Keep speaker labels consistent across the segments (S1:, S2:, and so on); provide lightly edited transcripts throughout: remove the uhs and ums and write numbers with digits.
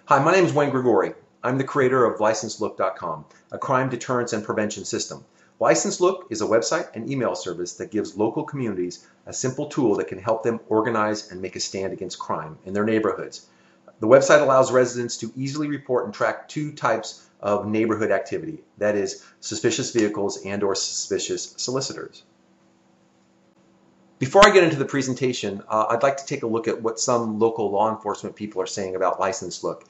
S1: Hi, my name is Wayne Grigori. I'm the creator of LicensedLook.com, a crime deterrence and prevention system. LicensedLook is a website and email service that gives local communities a simple tool that can help them organize and make a stand against crime in their neighborhoods. The website allows residents to easily report and track two types of neighborhood activity, that is, suspicious vehicles and/or suspicious solicitors. Before I get into the presentation, I'd like to take a look at what some local law enforcement people are saying about LicensedLook.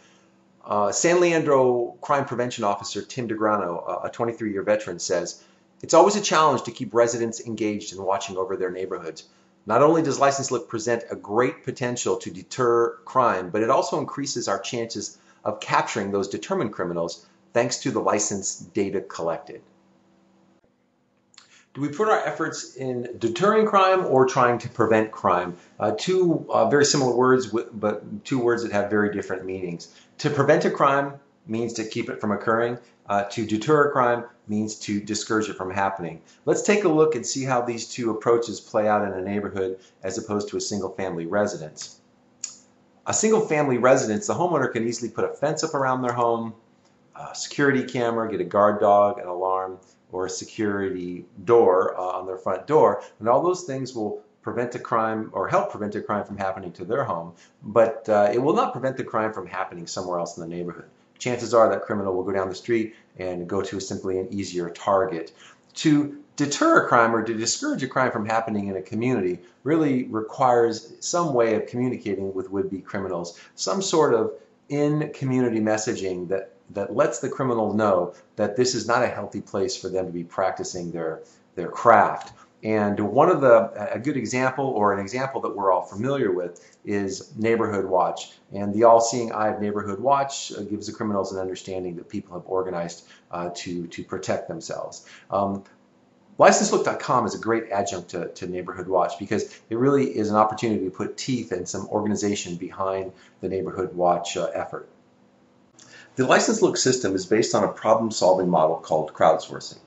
S1: San Leandro Crime Prevention Officer Tim DeGrano, a 23-year veteran, says, "It's always a challenge to keep residents engaged and watching over their neighborhoods. Not only does LicensedLook present a great potential to deter crime, but it also increases our chances of capturing those determined criminals thanks to the license data collected." Do we put our efforts in deterring crime or trying to prevent crime? Two very similar words, but two words that have very different meanings. To prevent a crime means to keep it from occurring. To deter a crime means to discourage it from happening. Let's take a look and see how these two approaches play out in a neighborhood as opposed to a single-family residence. A single-family residence, the homeowner can easily put a fence up around their home, a security camera, get a guard dog, an alarm, or a security door on their front door, and all those things will prevent a crime or help prevent a crime from happening to their home, but it will not prevent the crime from happening somewhere else in the neighborhood. Chances are that criminal will go down the street and go to simply an easier target. To deter a crime or to discourage a crime from happening in a community really requires some way of communicating with would-be criminals, some sort of in-community messaging that lets the criminal know that this is not a healthy place for them to be practicing their craft. And a good example, or an example that we're all familiar with, is Neighborhood Watch. And the all-seeing eye of Neighborhood Watch gives the criminals an understanding that people have organized to protect themselves. LicensedLook.com is a great adjunct to Neighborhood Watch because it really is an opportunity to put teeth and some organization behind the Neighborhood Watch effort. The LicensedLook system is based on a problem-solving model called crowdsourcing.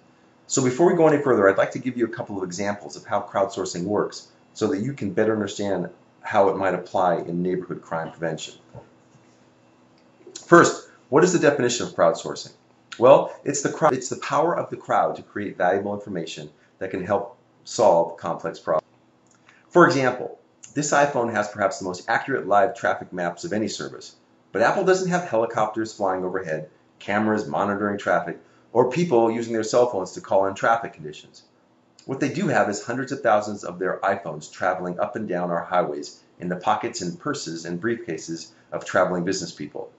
S1: So before we go any further, I'd like to give you a couple of examples of how crowdsourcing works so that you can better understand how it might apply in neighborhood crime prevention. First, what is the definition of crowdsourcing? Well, it's the power of the crowd to create valuable information that can help solve complex problems. For example, this iPhone has perhaps the most accurate live traffic maps of any service. But Apple doesn't have helicopters flying overhead, cameras monitoring traffic, or people using their cell phones to call in traffic conditions. What they do have is hundreds of thousands of their iPhones traveling up and down our highways in the pockets and purses and briefcases of traveling business people.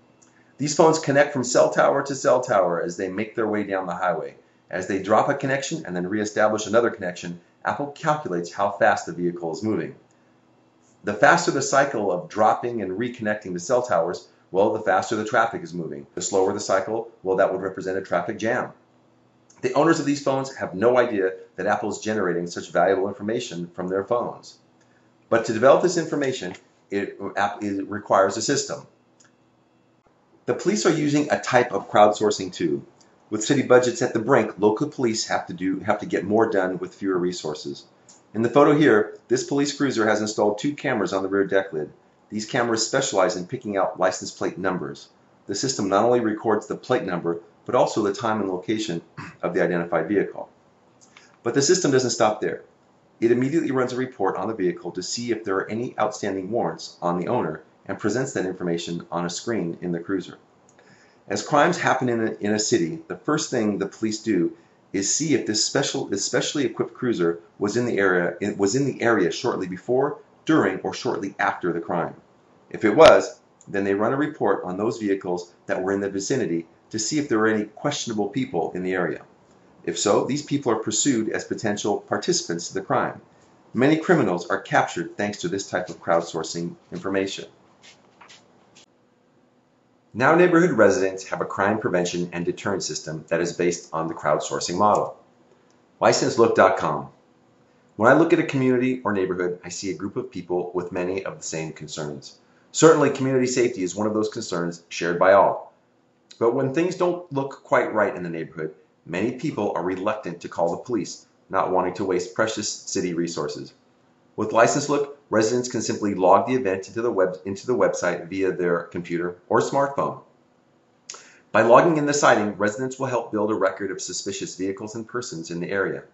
S1: These phones connect from cell tower to cell tower as they make their way down the highway. As they drop a connection and then reestablish another connection, Apple calculates how fast the vehicle is moving. The faster the cycle of dropping and reconnecting the cell towers, well, the faster the traffic is moving. The slower the cycle, well, that would represent a traffic jam. The owners of these phones have no idea that Apple is generating such valuable information from their phones. But to develop this information, it requires a system. The police are using a type of crowdsourcing too. With city budgets at the brink, local police have to get more done with fewer resources. In the photo here, this police cruiser has installed 2 cameras on the rear deck lid. These cameras specialize in picking out license plate numbers. The system not only records the plate number, but also the time and location of the identified vehicle. But the system doesn't stop there. It immediately runs a report on the vehicle to see if there are any outstanding warrants on the owner and presents that information on a screen in the cruiser. As crimes happen in a city, the first thing the police do is see if this specially equipped cruiser was in the area shortly before, during, or shortly after the crime. If it was, then they run a report on those vehicles that were in the vicinity to see if there were any questionable people in the area. If so, these people are pursued as potential participants in the crime. Many criminals are captured thanks to this type of crowdsourcing information. Now neighborhood residents have a crime prevention and deterrent system that is based on the crowdsourcing model. LicensedLook.com. When I look at a community or neighborhood, I see a group of people with many of the same concerns. Certainly, community safety is one of those concerns shared by all. But when things don't look quite right in the neighborhood, many people are reluctant to call the police, not wanting to waste precious city resources. With LicensedLook, Residents can simply log the event into the website via their computer or smartphone. By logging in the sighting, residents will help build a record of suspicious vehicles and persons in the area.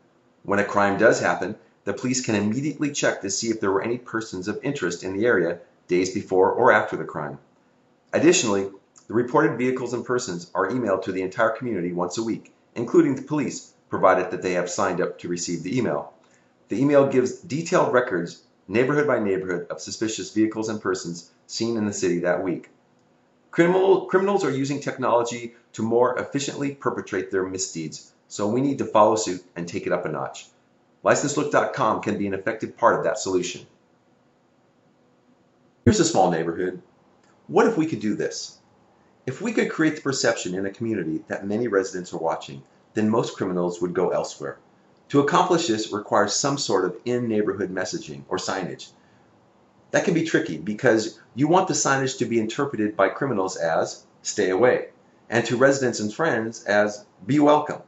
S1: When a crime does happen, the police can immediately check to see if there were any persons of interest in the area days before or after the crime. Additionally, the reported vehicles and persons are emailed to the entire community once a week, including the police, provided that they have signed up to receive the email. The email gives detailed records, neighborhood by neighborhood, of suspicious vehicles and persons seen in the city that week. Criminals are using technology to more efficiently perpetrate their misdeeds, so we need to follow suit and take it up a notch. LicenseLook.com can be an effective part of that solution. Here's a small neighborhood. What if we could do this? If we could create the perception in a community that many residents are watching, then most criminals would go elsewhere. To accomplish this requires some sort of in-neighborhood messaging or signage. That can be tricky because you want the signage to be interpreted by criminals as "stay away" and to residents and friends as "be welcome."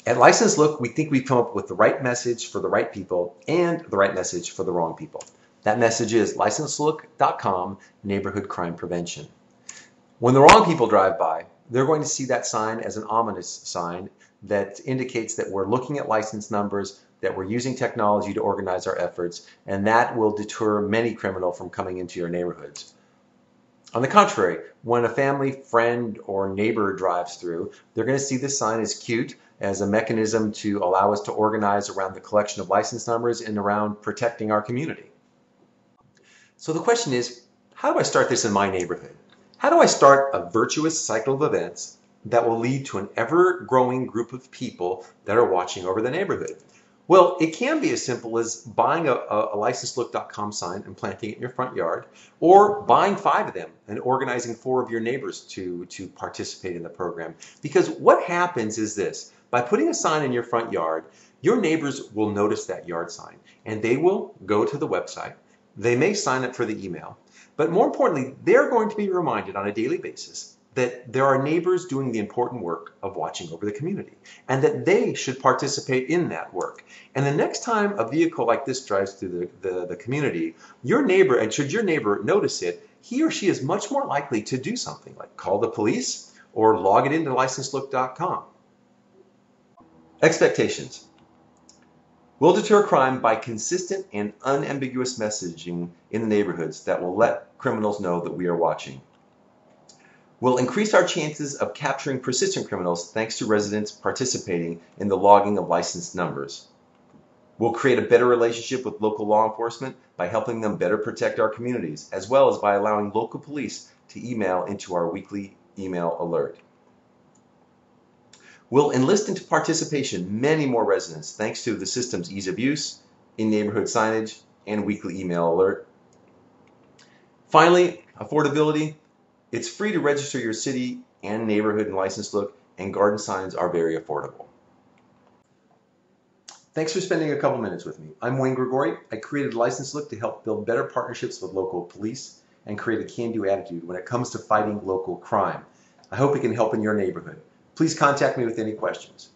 S1: At License Look, we think we've come up with the right message for the right people and the right message for the wrong people. That message is LicenseLook.com, neighborhood crime prevention. When the wrong people drive by, they're going to see that sign as an ominous sign that indicates that we're looking at license numbers, that we're using technology to organize our efforts, and that will deter many criminals from coming into your neighborhoods. On the contrary, when a family, friend, or neighbor drives through, they're going to see this sign as cute, as a mechanism to allow us to organize around the collection of license numbers and around protecting our community. So the question is, how do I start this in my neighborhood? How do I start a virtuous cycle of events that will lead to an ever-growing group of people that are watching over the neighborhood? Well, it can be as simple as buying a LicenseLook.com sign and planting it in your front yard, or buying 5 of them and organizing 4 of your neighbors to participate in the program. Because what happens is this: by putting a sign in your front yard, your neighbors will notice that yard sign, and they will go to the website. They may sign up for the email, but more importantly, they're going to be reminded on a daily basis that there are neighbors doing the important work of watching over the community, and that they should participate in that work. And the next time a vehicle like this drives through the community, your neighbor, and should your neighbor notice it, he or she is much more likely to do something like call the police or log it into LicenseLook.com. Expectations. We'll deter crime by consistent and unambiguous messaging in the neighborhoods that will let criminals know that we are watching. We'll increase our chances of capturing persistent criminals thanks to residents participating in the logging of license numbers. We'll create a better relationship with local law enforcement by helping them better protect our communities, as well as by allowing local police to email into our weekly email alert. We'll enlist into participation many more residents thanks to the system's ease of use, in-neighborhood signage, and weekly email alert. Finally, affordability. It's free to register your city and neighborhood in License Look, and garden signs are very affordable. Thanks for spending a couple minutes with me. I'm Wayne Grigori. I created License Look to help build better partnerships with local police and create a can-do attitude when it comes to fighting local crime. I hope it can help in your neighborhood. Please contact me with any questions.